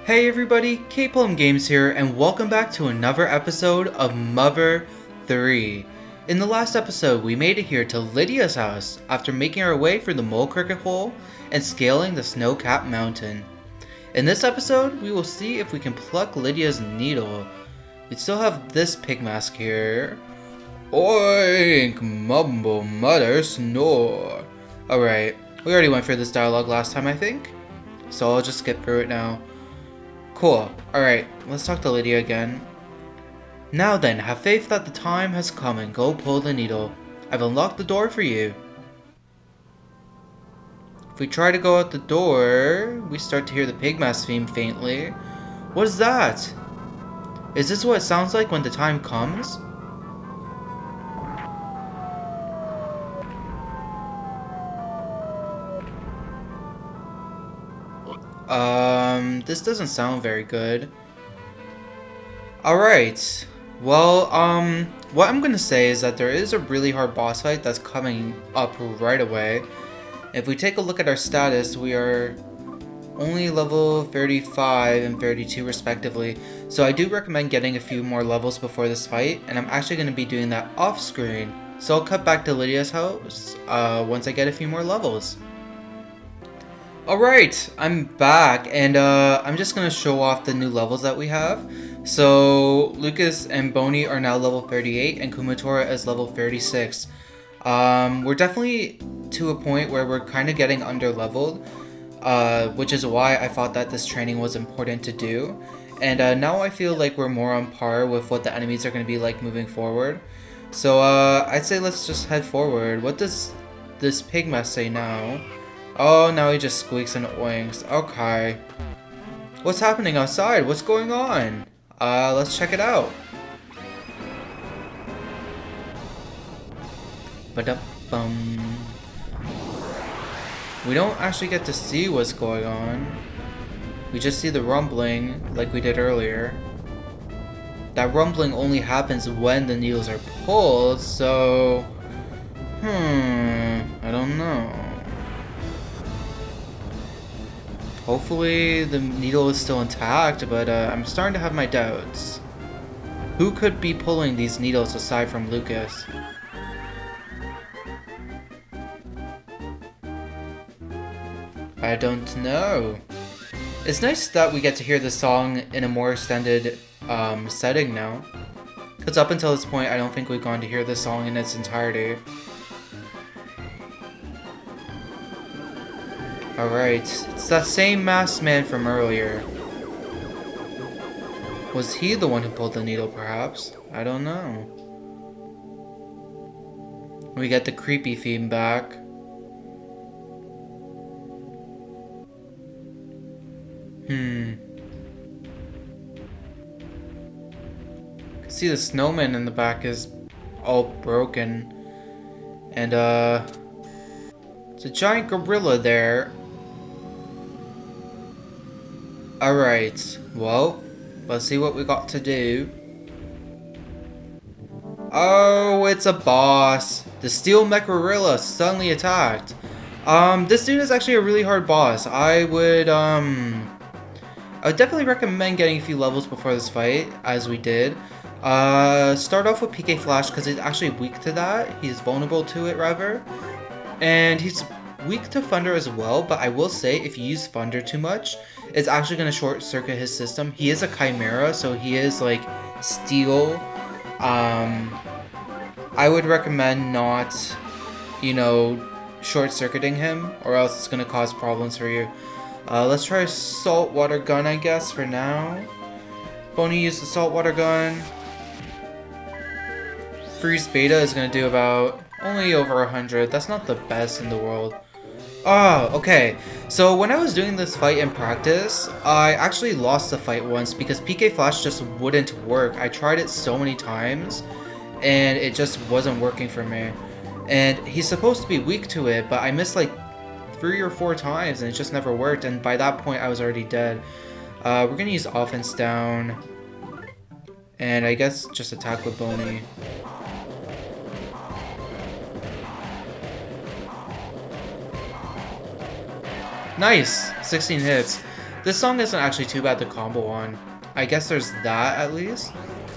Hey everybody, K-Plum Games here, and welcome back to another episode of Mother 3. In the last episode, we made it here to Lydia's house after making our way through the mole cricket hole and scaling the snow-capped mountain. In this episode, we will see if we can pluck Lydia's needle. We still have this pig mask here. Oink, mumble, mutter, snore. Alright, we already went through this dialogue last time, I think, so I'll just skip through it now. Cool. Alright, let's talk to Lydia again. Now then, have faith that the time has come and go pull the needle. I've unlocked the door for you. If we try to go out the door, we start to hear the pig mask theme faintly. What is that? Is this what it sounds like when the time comes? This doesn't sound very good. Alright, well, what I'm gonna say is that there is a really hard boss fight that's coming up right away. If we take a look at our status, we are only level 35 and 32 respectively, so I do recommend getting a few more levels before this fight, and I'm actually going to be doing that off screen. So I'll cut back to Lydia's house once I get a few more levels. Alright, I'm back, and I'm just going to show off the new levels that we have. So Lucas and Boney are now level 38 and Kumatora is level 36. We're definitely to a point where we're kind of getting under leveled, which is why I thought that this training was important to do. And now I feel like we're more on par with what the enemies are going to be like moving forward. So I'd say let's just head forward. What does this pig mask say now? Oh, now he just squeaks and oinks. Okay. What's happening outside? What's going on? Let's check it out. Ba-da-bum. We don't actually get to see what's going on. We just see the rumbling like we did earlier. That rumbling only happens when the needles are pulled, so... I don't know. Hopefully the needle is still intact, but I'm starting to have my doubts. Who could be pulling these needles aside from Lucas? I don't know. It's nice that we get to hear the song in a more extended setting now. Because up until this point, I don't think we've gone to hear this song in its entirety. Alright, it's that same masked man from earlier. Was he the one who pulled the needle, perhaps? I don't know. We get the creepy theme back. See, the snowman in the back is all broken. And, it's a giant gorilla there. Alright, well, let's see what we got to do. Oh, it's a boss. The steel Mecharilla suddenly attacked. This dude is actually a really hard boss. I would definitely recommend getting a few levels before this fight, as we did. Start off with PK Flash, because he's actually weak to that. He's vulnerable to it, rather. And he's weak to Thunder as well, but I will say, if you use Thunder too much, it's actually going to short-circuit his system. He is a Chimera, so he is, like, steel. I would recommend not, you know, short-circuiting him, or else it's going to cause problems for you. Let's try a saltwater gun, I guess, for now. Boney used the saltwater gun. Freeze Beta is going to do about only over 100. That's not the best in the world. Oh, okay. So when I was doing this fight in practice, I actually lost the fight once because PK Flash just wouldn't work. I tried it so many times, and it just wasn't working for me. And he's supposed to be weak to it, but I missed like 3 or 4 times, and it just never worked. And by that point, I was already dead. We're gonna use offense down, and I guess just attack with Boney. Nice! 16 hits. This song isn't actually too bad to combo on. I guess there's that at least.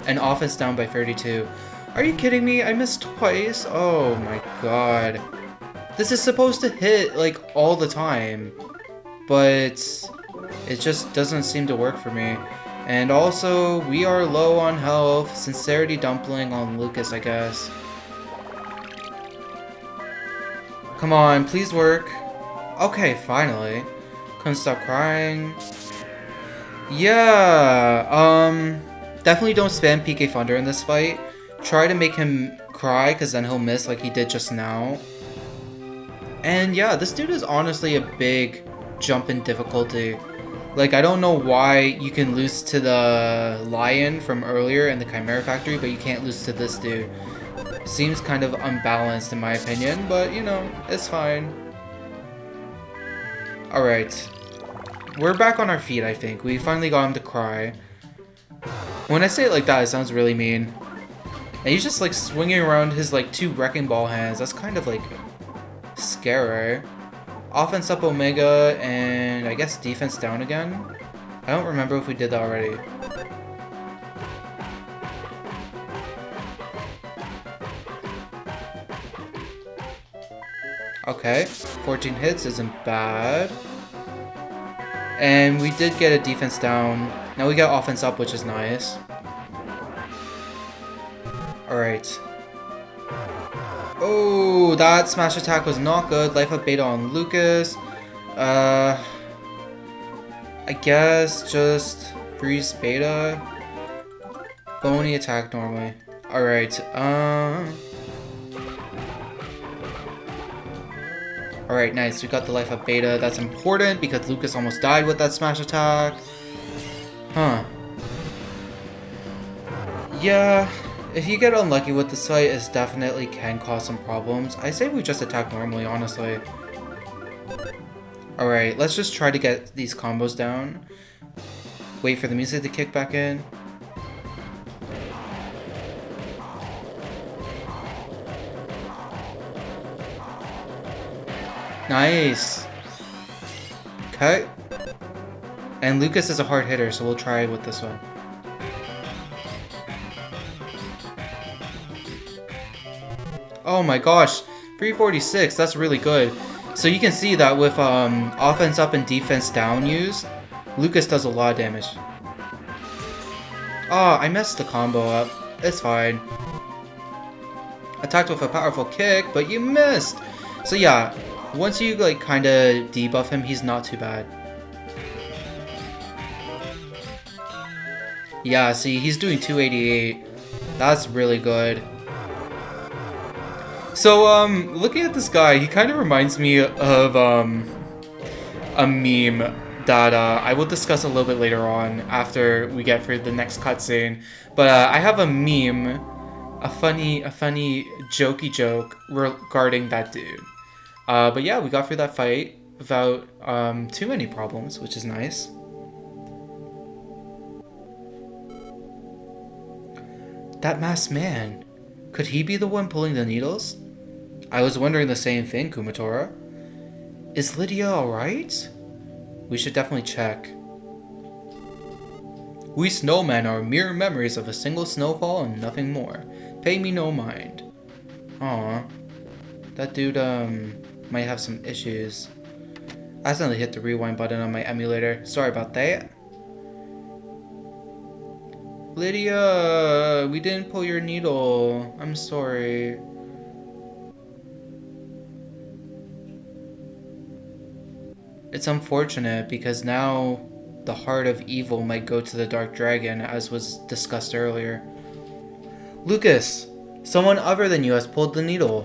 And offense down by 32. Are you kidding me? I missed twice? Oh my god. This is supposed to hit like all the time. But it just doesn't seem to work for me. And also, we are low on health. Sincerity dumpling on Lucas, I guess. Come on, please work. Okay, finally. Couldn't stop crying. Yeah, definitely don't spam PK Thunder in this fight. Try to make him cry, because then he'll miss like he did just now. And yeah, this dude is honestly a big jump in difficulty. Like, I don't know why you can lose to the Lion from earlier in the Chimera Factory, but you can't lose to this dude. Seems kind of unbalanced in my opinion, but you know, it's fine. Alright. We're back on our feet, I think. We finally got him to cry. When I say it like that, it sounds really mean. And he's just like swinging around his like 2 Wrecking Ball hands. That's kind of like scary. Offense up Omega, and I guess defense down again. I don't remember if we did that already. Okay, 14 hits isn't bad. And we did get a defense down. Now we got offense up, which is nice. Alright. Oh, that smash attack was not good. Life up beta on Lucas. I guess just freeze beta. Bony attack normally. Alright, Alright, nice. We got the life up beta. That's important because Lucas almost died with that smash attack. Huh. Yeah, if you get unlucky with this fight, it definitely can cause some problems. I say we just attack normally, honestly. Alright, let's just try to get these combos down. Wait for the music to kick back in. Nice. Okay. And Lucas is a hard hitter, so we'll try with this one. Oh my gosh, 346, that's really good. So you can see that with offense up and defense down used, Lucas does a lot of damage. Oh, I messed the combo up. It's fine. Attacked with a powerful kick, but you missed. So yeah, once you like kind of debuff him, he's not too bad. Yeah, see, he's doing 288. That's really good. So, looking at this guy, he kind of reminds me of, a meme that, I will discuss a little bit later on after we get through the next cutscene. But, I have a meme, a funny jokey joke regarding that dude. But yeah, we got through that fight without, too many problems, which is nice. That masked man. Could he be the one pulling the needles? I was wondering the same thing, Kumatora. Is Lydia alright? We should definitely check. We snowmen are mere memories of a single snowfall and nothing more. Pay me no mind. Aw. That dude, might have some issues. I accidentally hit the rewind button on my emulator. Sorry about that. Lydia, we didn't pull your needle. I'm sorry. It's unfortunate because now the heart of evil might go to the Dark Dragon, as was discussed earlier. Lucas, someone other than you has pulled the needle.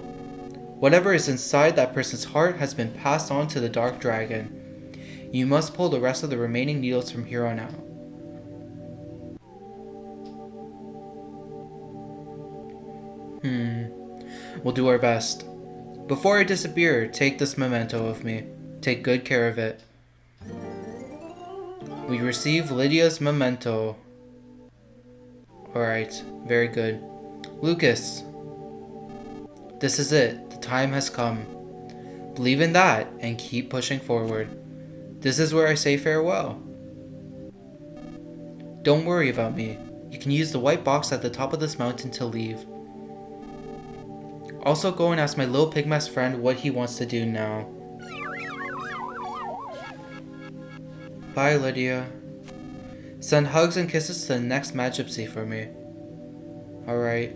Whatever is inside that person's heart has been passed on to the Dark Dragon. You must pull the rest of the remaining needles from here on out. We'll do our best. Before I disappear, take this memento of me. Take good care of it. We receive Lydia's memento. Alright, very good. Lucas, this is it. The time has come. Believe in that and keep pushing forward. This is where I say farewell. Don't worry about me. You can use the white box at the top of this mountain to leave. Also go and ask my little pigmask friend what he wants to do now. Bye, Lydia. Send hugs and kisses to the next Mad Gypsy for me. Alright.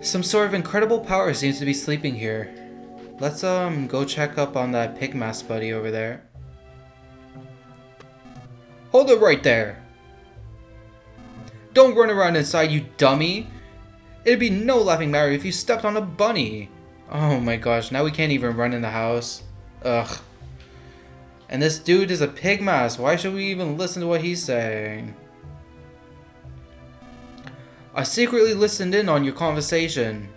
Some sort of incredible power seems to be sleeping here. Let's go check up on that pigmask buddy over there. Hold it right there! Don't run around inside, you dummy! It'd be no laughing matter if you stepped on a bunny! Oh my gosh, now we can't even run in the house. Ugh. And this dude is a pigmask. Why should we even listen to what he's saying? I secretly listened in on your conversation.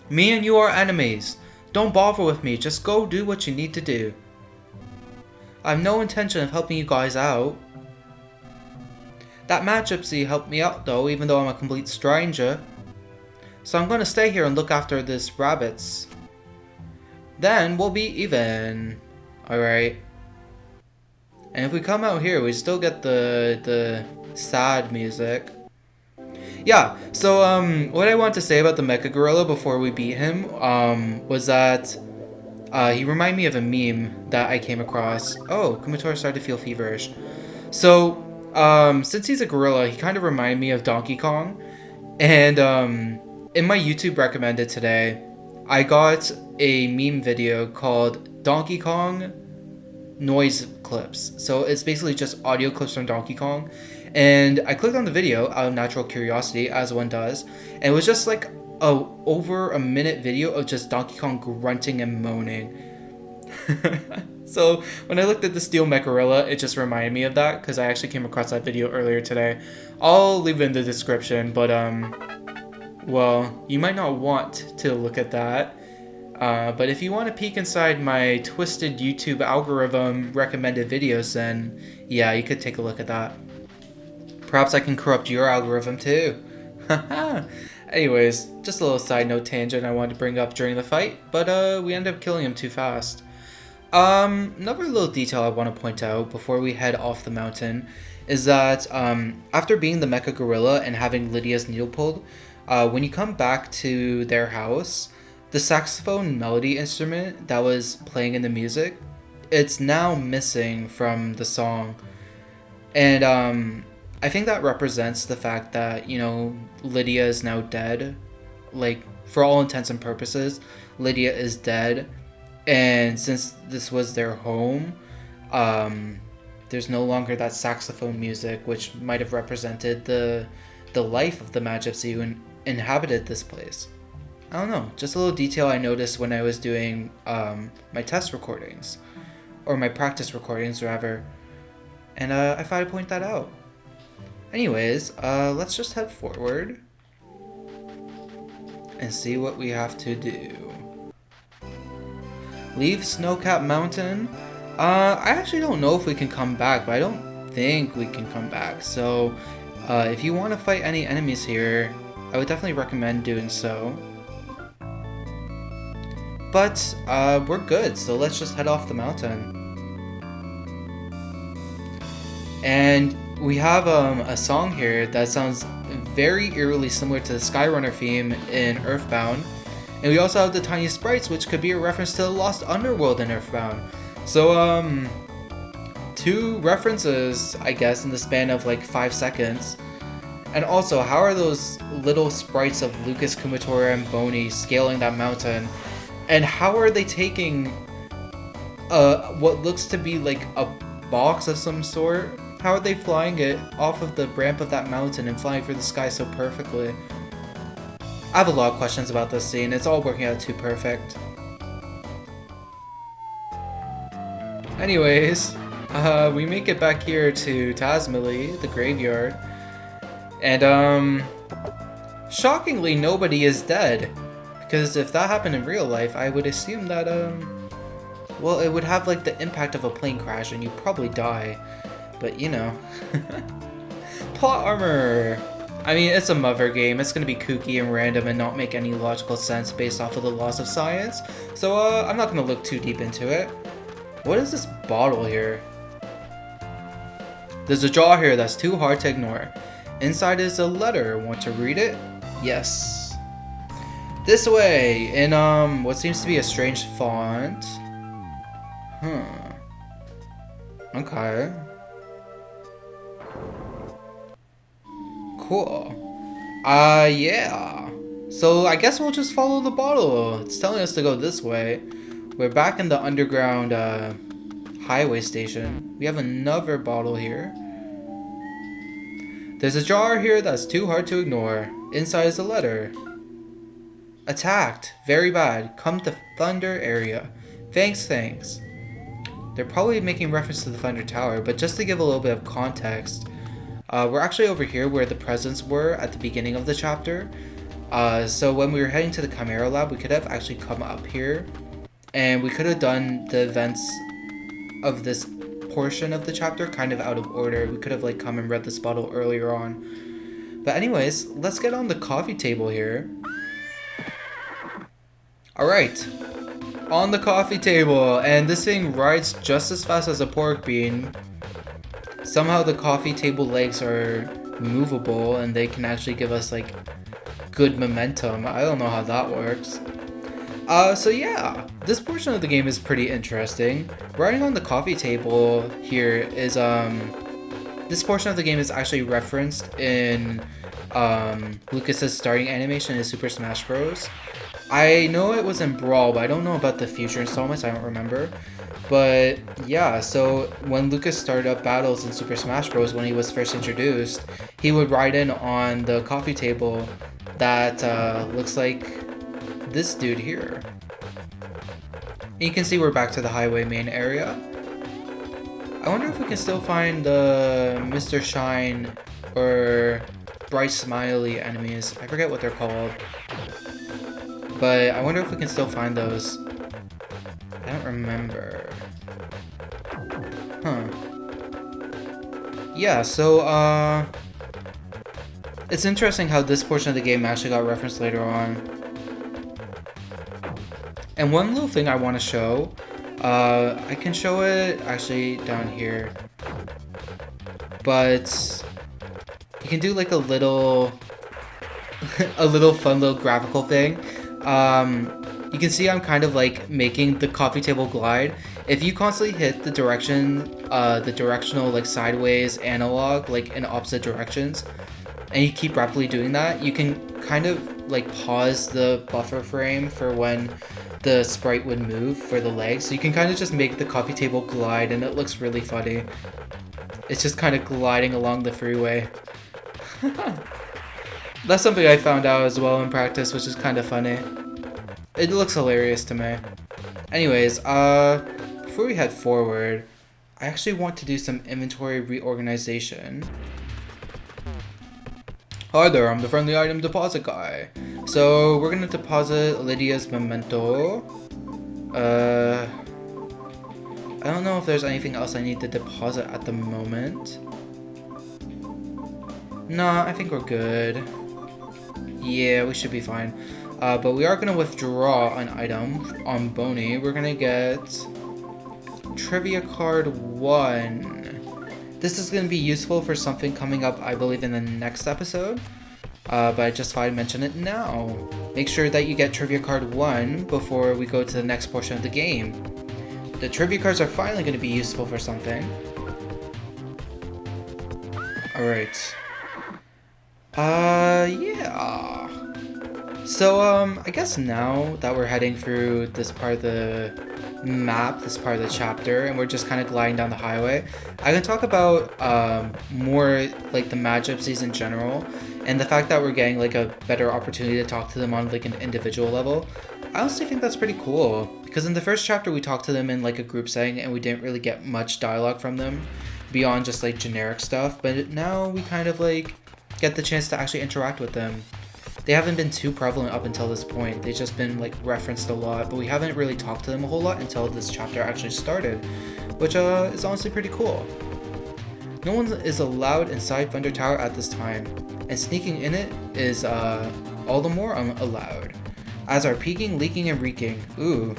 Me and you are enemies. Don't bother with me. Just go do what you need to do. I have no intention of helping you guys out. That Mad Gypsy helped me out though, even though I'm a complete stranger. So I'm gonna stay here and look after this rabbits. Then we'll be even. Alright. And if we come out here, we still get the sad music. Yeah, so what I want to say about the Mecha-Gorilla before we beat him was that he reminded me of a meme that I came across. Oh, Kumatora started to feel feverish. So, since he's a gorilla, he kind of reminded me of Donkey Kong. And in my YouTube recommended today, I got a meme video called Donkey Kong noise clips. So it's basically just audio clips from Donkey Kong. And I clicked on the video out of natural curiosity, as one does. And it was just like over a minute video of just Donkey Kong grunting and moaning. So when I looked at the steel Mecharilla, it just reminded me of that because I actually came across that video earlier today. I'll leave it in the description, but well, you might not want to look at that. But if you want to peek inside my twisted YouTube algorithm recommended videos, then yeah, you could take a look at that. Perhaps I can corrupt your algorithm too. Anyways, just a little side note tangent I wanted to bring up during the fight, but we ended up killing him too fast. Another little detail I want to point out before we head off the mountain is that after being the Mecha-Gorilla and having Lydia's needle pulled, when you come back to their house, the saxophone melody instrument that was playing in the music, it's now missing from the song. And I think that represents the fact that, you know, Lydia is now dead. Like, for all intents and purposes, Lydia is dead. And since this was their home, there's no longer that saxophone music, which might have represented the life of the Mad Gypsy who inhabited this place. I don't know, just a little detail I noticed when I was doing my test recordings, or my practice recordings rather, and I thought I'd point that out. Anyways, let's just head forward and see what we have to do. Leave Snowcap Mountain. I actually don't know if we can come back, but I don't think we can come back. So, if you want to fight any enemies here, I would definitely recommend doing so. But, we're good, so let's just head off the mountain. And we have a song here that sounds very eerily similar to the Skyrunner theme in Earthbound. And we also have the tiny sprites, which could be a reference to the Lost Underworld in Earthbound. So, two references, I guess, in the span of like 5 seconds. And also, how are those little sprites of Lucas, Kumatora, and Boney scaling that mountain? And how are they taking what looks to be like a box of some sort? How are they flying it off of the ramp of that mountain and flying through the sky so perfectly? I have a lot of questions about this scene. It's all working out too perfect. Anyways, we make it back here to Tazmily, the graveyard. And, shockingly, nobody is dead. Because if that happened in real life, I would assume that, well, it would have, like, the impact of a plane crash and you'd probably die. But, you know. Plot armor! I mean, it's a Mother game. It's gonna be kooky and random and not make any logical sense based off of the laws of science. So, I'm not gonna look too deep into it. What is this bottle here? There's a jaw here that's too hard to ignore. Inside is a letter. Want to read it? Yes. This way, in what seems to be a strange font. Okay. Cool. Yeah. So I guess we'll just follow the bottle. It's telling us to go this way. We're back in the underground highway station. We have another bottle here. There's a jar here that's too hard to ignore. Inside is a letter. Attacked. Very bad. Come to Thunder area. Thanks. They're probably making reference to the Thunder Tower, but just to give a little bit of context, we're actually over here where the presents were at the beginning of the chapter. So when we were heading to the Chimera Lab, we could have actually come up here, and we could have done the events of this portion of the chapter kind of out of order. We could have like come and read this bottle earlier on. But anyways, let's get on the coffee table here. Alright, on the coffee table, and this thing rides just as fast as a pork bean. Somehow the coffee table legs are movable and they can actually give us like good momentum. I don't know how that works. So yeah, this portion of the game is pretty interesting. Riding on the coffee table here is this portion of the game is actually referenced in Lucas's starting animation in Super Smash Bros. I know it was in Brawl, but I don't know about the future installments. I don't remember. But yeah, so when Lucas started up battles in Super Smash Bros. When he was first introduced, he would ride in on the coffee table that looks like this dude here. You can see we're back to the highway main area. I wonder if we can still find the Mr. Shine or Bright Smiley enemies. I forget what they're called. But I wonder if we can still find those. I don't remember. Yeah, so, it's interesting how this portion of the game actually got referenced later on. And one little thing I want to show, I can show it actually down here. But you can do like a little, fun little graphical thing. You can see I'm kind of like making the coffee table glide. If you constantly hit the directional like sideways analog like in opposite directions, and you keep rapidly doing that, you can kind of like pause the buffer frame for when the sprite would move for the legs. So you can kind of just make the coffee table glide, and it looks really funny. It's just kind of gliding along the freeway. That's something I found out as well in practice, which is kind of funny. It looks hilarious to me. Anyways, before we head forward, I actually want to do some inventory reorganization. Hi there, I'm the friendly item deposit guy. So we're gonna deposit Lydia's memento. I don't know if there's anything else I need to deposit at the moment. Nah, I think we're good. Yeah, we should be fine. But we are going to withdraw an item on Boney. We're going to get Trivia Card 1. This is going to be useful for something coming up, I believe, in the next episode. But I just thought I'd mention it now. Make sure that you get Trivia Card 1 before we go to the next portion of the game. The Trivia Cards are finally going to be useful for something. Alright. Yeah. So, I guess now that we're heading through this part of the map, this part of the chapter, and we're just kind of gliding down the highway, I can talk about, more, like, the Mad Gypsies in general, and the fact that we're getting, like, a better opportunity to talk to them on, like, an individual level. I honestly think that's pretty cool, because in the first chapter we talked to them in, like, a group setting, and we didn't really get much dialogue from them, beyond just, like, generic stuff, but now we kind of, like, get the chance to actually interact with them. They haven't been too prevalent up until this point. They've just been like referenced a lot, but we haven't really talked to them a whole lot until this chapter actually started, which is honestly pretty cool. No one is allowed inside Thunder Tower at this time, and sneaking in it is all the more allowed, as are peeking, leaking, and reeking. Ooh.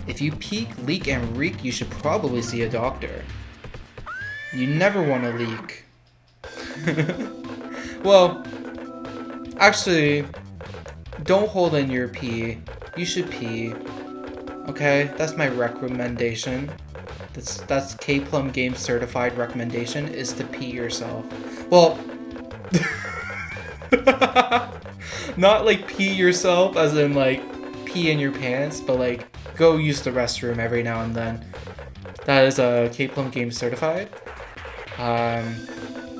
If you peek, leak, and reek, you should probably see a doctor. You never want to leak. Well, actually, don't hold in your pee. You should pee. Okay, that's my recommendation. That's K-Plum Game certified recommendation is to pee yourself. Well, not like pee yourself as in like pee in your pants, but like go use the restroom every now and then. That is a K-Plum Game certified.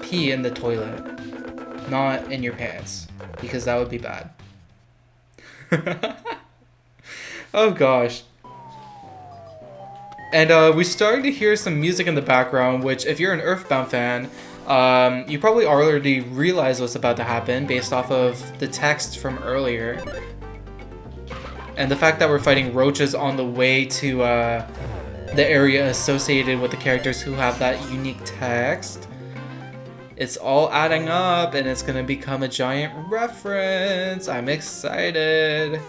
Pee in the toilet, not in your pants, because that would be bad. Oh gosh. And we're starting to hear some music in the background, which if you're an Earthbound fan, you probably already realize what's about to happen based off of the text from earlier. And the fact that we're fighting roaches on the way to the area associated with the characters who have that unique text. It's all adding up and it's gonna become a giant reference. I'm excited.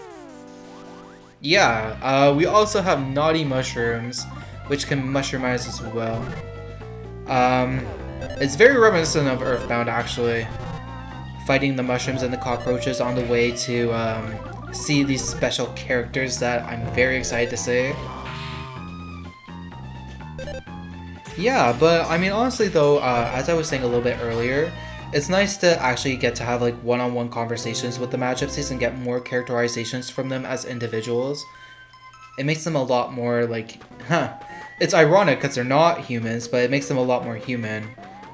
Yeah, we also have naughty mushrooms, which can mushroomize as well. It's very reminiscent of Earthbound, actually. Fighting the mushrooms and the cockroaches on the way to see these special characters that I'm very excited to see. Yeah, but I mean, honestly though, as I was saying a little bit earlier, it's nice to actually get to have like one-on-one conversations with the Mad Gypsies and get more characterizations from them as individuals. It makes them a lot more like, it's ironic because they're not humans, but it makes them a lot more human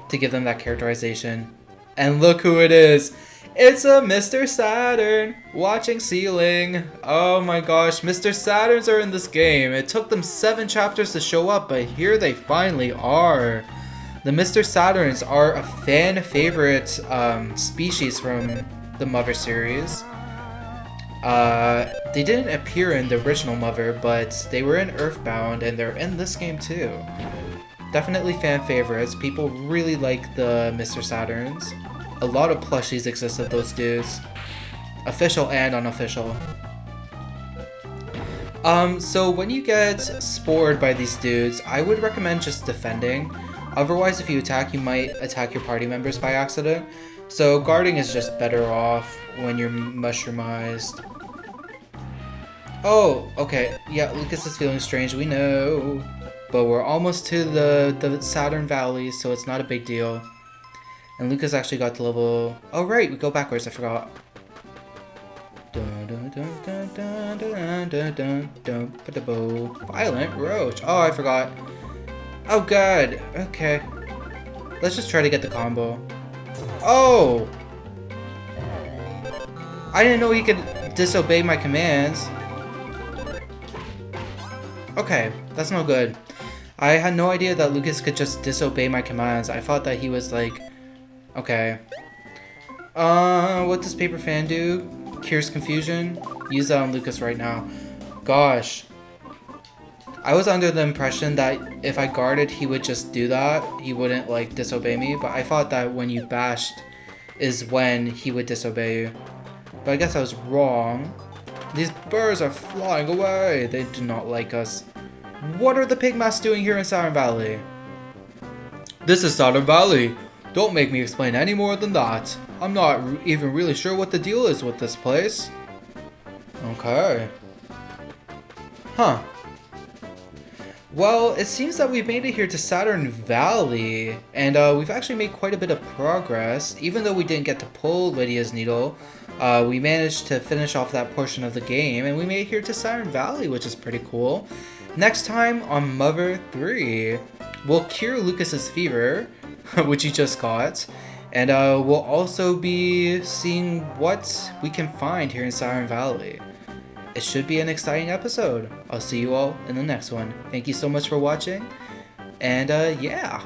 to give them that characterization. And look who it is! It's a Mr. Saturn watching ceiling. Oh my gosh, Mr. Saturns are in this game. It took them 7 chapters to show up, but here they finally are. The Mr. Saturns are a fan favorite species from the Mother series. They didn't appear in the original Mother, but they were in Earthbound and they're in this game too. Definitely fan favorites. People really like the Mr. Saturns. A lot of plushies exist of those dudes. Official and unofficial. So when you get spored by these dudes, I would recommend just defending. Otherwise, if you attack, you might attack your party members by accident. So guarding is just better off when you're mushroomized. Oh, okay. Yeah, Lucas is feeling strange, we know. But we're almost to the Saturn Valley, so it's not a big deal. And Lucas actually got to level... Oh right, we go backwards, I forgot. Violent Roach. Oh, I forgot. Oh god, okay. Let's just try to get the combo. Oh! I didn't know he could disobey my commands. Okay, that's no good. I had no idea that Lucas could just disobey my commands. I thought that he was like... Okay. What does Paper Fan do? Cures confusion? Use that on Lucas right now. Gosh. I was under the impression that if I guarded, he would just do that. He wouldn't, like, disobey me. But I thought that when you bashed is when he would disobey you. But I guess I was wrong. These birds are flying away. They do not like us. What are the pigmas doing here in Saturn Valley? This is Saturn Valley. Don't make me explain any more than that. I'm not even really sure what the deal is with this place. Okay. Huh. Well, it seems that we've made it here to Saturn Valley, and we've actually made quite a bit of progress. Even though we didn't get to pull Lydia's needle, we managed to finish off that portion of the game, and we made it here to Saturn Valley, which is pretty cool. Next time on Mother 3, we'll cure Lucas's fever, which he just got, and we'll also be seeing what we can find here in Saturn Valley. It should be an exciting episode. I'll see you all in the next one. Thank you so much for watching, and yeah.